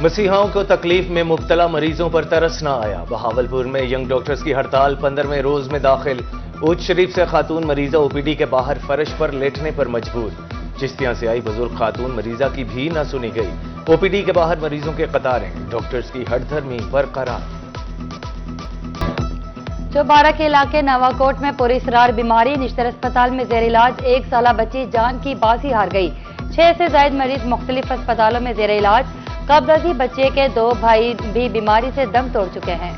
मसीहाओं को तकलीफ में मुब्तला मरीजों पर तरस न आया। बहावलपुर में यंग डॉक्टर्स की हड़ताल 15वें रोज में दाखिल। उच्च शरीफ से खातून मरीजा ओपीडी के बाहर फर्श पर लेटने पर मजबूर। चिश्तियां से आई बुजुर्ग खातून मरीजा की भी न सुनी गई। ओपीडी के बाहर मरीजों के कतारें, डॉक्टर्स की हड़धर्मी बरकरार। चौबारा के इलाके नवाकोट में पुरअसरार बीमारी, निश्तर अस्पताल में जेर इलाज 1 साला बच्ची जान की बाजी हार गई। 6 से ज्यादा मरीज मुख्तलिफ अस्पतालों में जेर इलाज। कब्रजी बच्चे के 2 भाई भी बीमारी से दम तोड़ चुके हैं।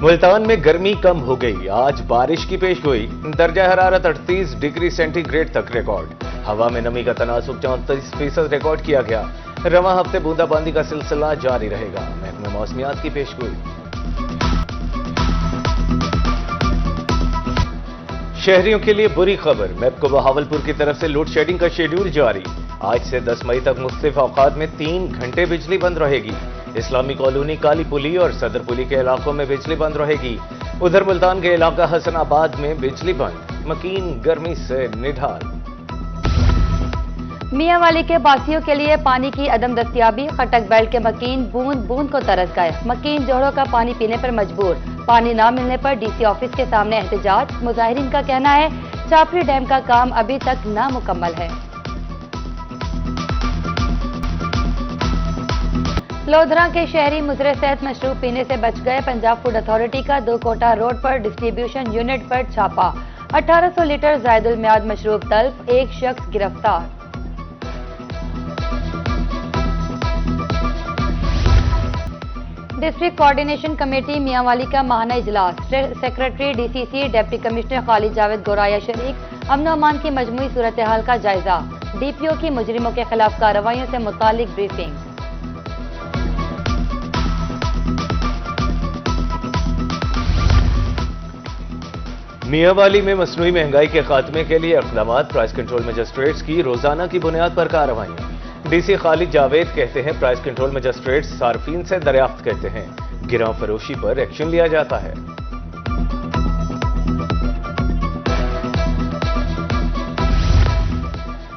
मुल्तान में गर्मी कम हो गई, आज बारिश की पेशगोई। दर्जा हरारत 38 डिग्री सेंटीग्रेड तक रिकॉर्ड। हवा में नमी का तनासुब 34% रिकॉर्ड किया गया। रवां हफ्ते बूंदाबांदी का सिलसिला जारी रहेगा, महकमे मौसमियात की पेशगोई। शहरियों के लिए बुरी खबर, मैपको बहावलपुर की तरफ से लोड शेडिंग का शेड्यूल जारी। आज से 10 मई तक मुख्तलिफ औकात में 3 घंटे बिजली बंद रहेगी। इस्लामी कॉलोनी, काली पुली और सदर पुली के इलाकों में बिजली बंद रहेगी। उधर मुल्तान के इलाका हसनाबाद में बिजली बंद, मकीन गर्मी से निढाल। मियांवाली के बासियों के लिए पानी की अदम दस्तियाबी, खटक बेल्ट के मकीन बूंद बूंद को तरस गए। मकीन जोड़ों का पानी पीने पर मजबूर। पानी न मिलने पर डीसी ऑफिस के सामने एहतजाज। मुजाहिरीन का कहना है चापरी डैम का काम अभी तक नामुकम्मल है। लोधरा के शहरी मुजरे सेहत मशरूब पीने से बच गए। पंजाब फूड अथॉरिटी का 2 कोटा रोड पर डिस्ट्रीब्यूशन यूनिट पर छापा। 1800 लीटर जायदुल मियाद मशरूब तल्फ, 1 शख्स गिरफ्तार। डिस्ट्रिक्ट कोऑर्डिनेशन कमेटी मियांवाली का माहाना इजलास। Secretary DCC, deputy commissioner Khalid Javed Goraya शरीक। अमन अमान की मजमूई सूरत हाल का जायजा। डीपीओ की मुजरिमों के खिलाफ कार्रवाइयों से मुतालिक ब्रीफिंग। मियांवाली में मसनूई महंगाई के खात्मे के लिए इक़दामात, प्राइस कंट्रोल मजिस्ट्रेट्स की रोजाना की बुनियाद पर कार्रवाइयां। डीसी खालिद जावेद कहते हैं प्राइस कंट्रोल मजिस्ट्रेट्स सार्फिन से दरियाफ्त कहते हैं, गिराव फरोशी पर एक्शन लिया जाता है।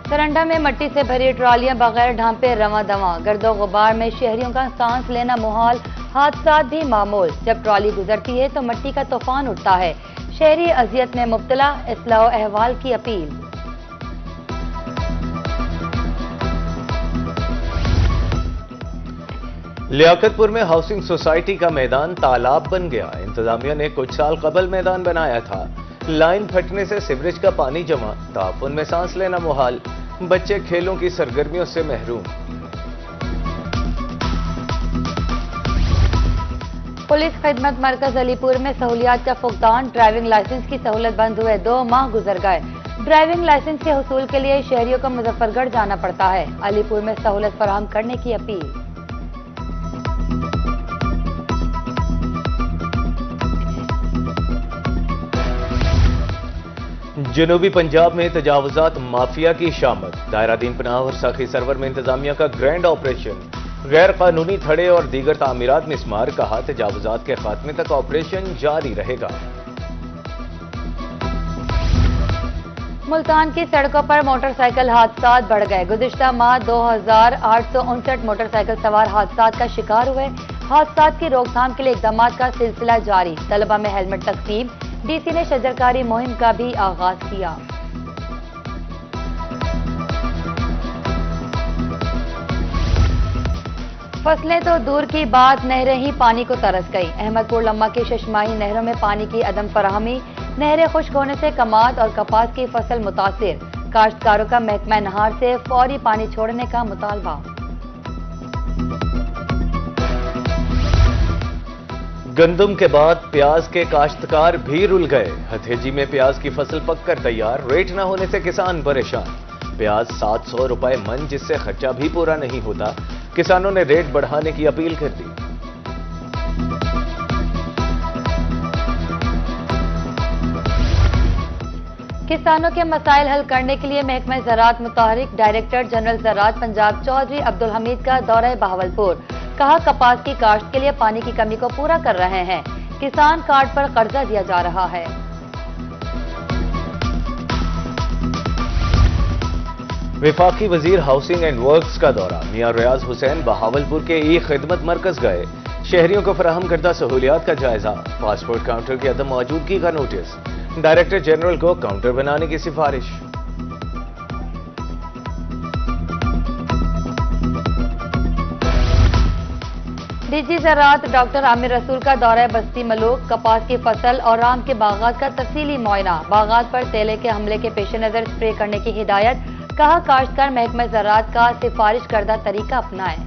सरंडा में मट्टी से भरी ट्रालियां बगैर ढांपे रवां दवां। गर्दो गुबार में शहरियों का सांस लेना मुहाल, हादसा भी मामूल। जब ट्रॉली गुजरती है तो मट्टी का तूफान उठता है। शहरी अजियत में मुब्तला, इस्लाह अहवाल की अपील। लियाकतपुर में हाउसिंग सोसाइटी का मैदान तालाब बन गया। इंतजामिया ने कुछ साल कबल मैदान बनाया था। लाइन फटने से सीवरेज का पानी जमा, ताफुन में सांस लेना मुहाल। बच्चे खेलों की सरगर्मियों से महरूम। पुलिस खिदमत मरकज अलीपुर में सहूलियात का फुकदान। ड्राइविंग लाइसेंस की सहूलत बंद हुए 2 माह गुजर गए। ड्राइविंग लाइसेंस के हुसूल के लिए शहरियों को मुजफ्फरगढ़ जाना पड़ता है। अलीपुर में सहूलत फराहम करने की अपील। जनूबी पंजाब में तजावुजात माफिया की शामत। दायरा दीन पनाह और साखी सरवर में इंतजामिया का ग्रैंड ऑपरेशन। गैर कानूनी थड़े और दीगर तामीरात मिसमार, कहा तजावुजात के खात्मे तक ऑपरेशन जारी रहेगा। मुल्तान की सड़कों पर मोटरसाइकिल हादसात बढ़ गए। गुज़िश्ता माह 2859 मोटरसाइकिल सवार हादसात का शिकार हुए। हादसात की रोकथाम के लिए इक़दाम का सिलसिला जारी। तलबा में हेलमेट तकसीम। डीसी ने शजरकारी मुहिम का भी आगाज किया। फसलें तो दूर की बात, नहरें ही पानी को तरस गई। अहमदपुर लम्मा की शशमाही नहरों में पानी की अदम फराहमी। नहरें खुश्क होने से कमाद और कपास की फसल मुतासिर। काश्तकारों का महकमा नहार से फौरी पानी छोड़ने का मुतालबा। गंदम के बाद प्याज के काश्तकार भी रुल गए। हथेजी में प्याज की फसल पककर तैयार, रेट न होने से किसान परेशान। प्याज 700 रुपए मन, जिससे खर्चा भी पूरा नहीं होता। किसानों ने रेट बढ़ाने की अपील कर दी। किसानों के मसाइल हल करने के लिए महकमा ज़राअत मुतहरिक। डायरेक्टर जनरल ज़राअत पंजाब चौधरी अब्दुल हमीद का दौरा बहावलपुर। कहा कपास की काश्त के लिए पानी की कमी को पूरा कर रहे हैं। किसान कार्ड पर कर्जा दिया जा रहा है। वफाकी वजीर हाउसिंग एंड वर्क्स का दौरा। मियां रियाज हुसैन बहावलपुर के ई खिदमत मरकज गए। शहरियों को फराहम करदा सहूलियात का जायजा। पासपोर्ट काउंटर की अदम मौजूदगी का नोटिस। डायरेक्टर जनरल को काउंटर बनाने की सिफारिश। डीजी ज़राअत डॉक्टर आमिर रसूल का दौरा बस्ती मलूक। कपास की फसल और आम के बागात का तफसीली मुआयना। बागात पर तेले के हमले के पेश नजर स्प्रे करने की हिदायत। कहा काश्तकार महकमा ज़राअत का सिफारिश करदा तरीका अपनाएं।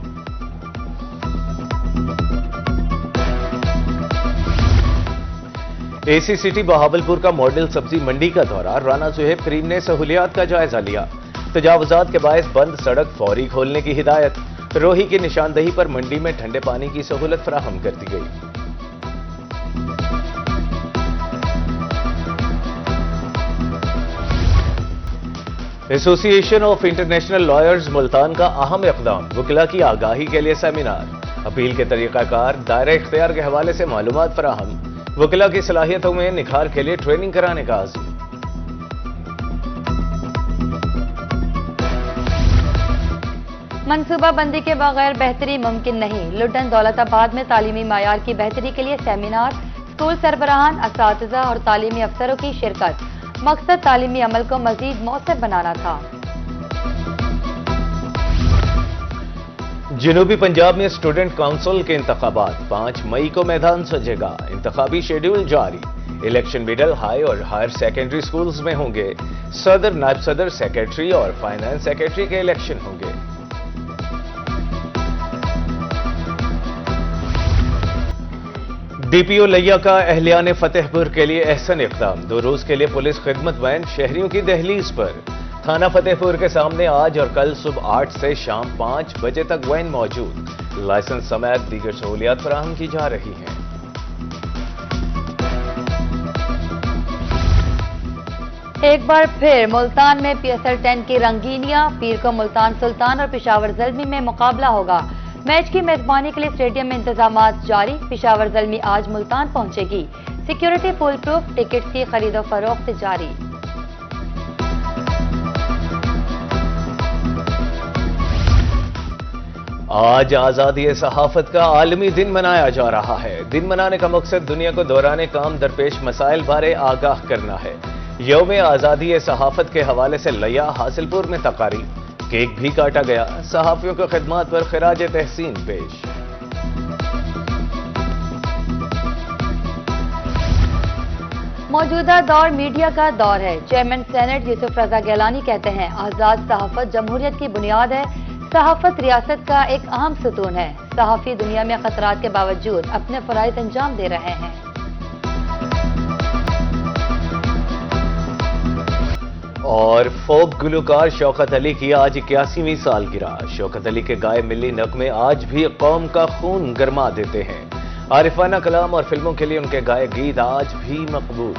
एसी सिटी बहावलपुर का मॉडल सब्जी मंडी का दौरा। राना सुहेब करीम ने सहूलियात का जायजा लिया। तजावुजात के बायस बंद सड़क फौरी खोलने की हिदायत। रोही की निशानदही पर मंडी में ठंडे पानी की सहूलत फराहम कर दी गई। Association of international lawyers Multan का अहम इक़दाम। वकीला की आगाही के लिए सेमिनार। अपील के तरीक़ाकार, दायरा इख्तियार के हवाले से मालूमात फराहम। वकीला की सलाहियतों में निखार के लिए ट्रेनिंग कराने का आज़म। मनसूबा बंदी के बगैर बेहतरी मुमकिन नहीं। लुड्डन दौलताबाद में तालीमी मायार की बेहतरी के लिए सेमिनार। स्कूल सरबराहान, असातिज़ा और तालीमी अफसरों की शिरकत। मकसद तालीमी अमल को मजीद मौसर बनाना था। जनूबी पंजाब में स्टूडेंट काउंसिल के इंतखाबात 5 मई को मैदान सजेगा। इंतखाबी शेड्यूल जारी। इलेक्शन मिडल, हाई और हायर सेकेंडरी स्कूल्स में होंगे। सदर, नायब सदर, सेक्रेटरी और फाइनेंस सेक्रेटरी के इलेक्शन होंगे। डीपीओ लिया का अहलियान फतेहपुर के लिए एहसन इक़दाम। 2 रोज के लिए पुलिस खिदमत वैन शहरियों की दहलीज पर। थाना फतेहपुर के सामने आज और कल सुबह 8 से शाम 5 बजे तक वैन मौजूद। लाइसेंस समेत दीगर सहूलियात फराहम की जा रही हैं। एक बार फिर मुल्तान में PSL 10 की रंगीनियां। पीर को मुल्तान सुल्तान और पेशावर ज़ल्मी में मुकाबला होगा। मैच की मेजबानी के लिए स्टेडियम में इंतजामात जारी। पेशावर ज़ल्मी आज मुल्तान पहुंचेगी। Security full proof. टिकट्स की खरीदो फरोख्त जारी। आज आजादी सहाफत का आलमी दिन मनाया जा रहा है। दिन मनाने का मकसद दुनिया को दौराने काम दरपेश मसाइल बारे आगाह करना है। यौम आजादी सहाफत के हवाले से लिया हासिलपुर में तकारीब। केक भी काटा गया। सहाफियों को खिदमात पर खिराज तहसीन पेश। मौजूदा दौर मीडिया का दौर है। चेयरमैन सेनेट यूसुफ रजा गैलानी कहते हैं, आजाद सहाफत जमहूरियत की बुनियाद है। सहाफत रियासत का एक अहम सतून है। सहाफी दुनिया में खतरात के बावजूद अपने फराइज अंजाम दे रहे हैं। और फोक गुलकार शौकत अली की आज 81वीं सालगिरह। शौकत अली के गाए मिली नगमे आज भी कौम का खून गरमा देते हैं। आरिफाना कलाम और फिल्मों के लिए उनके गाए गीत आज भी मकबूल।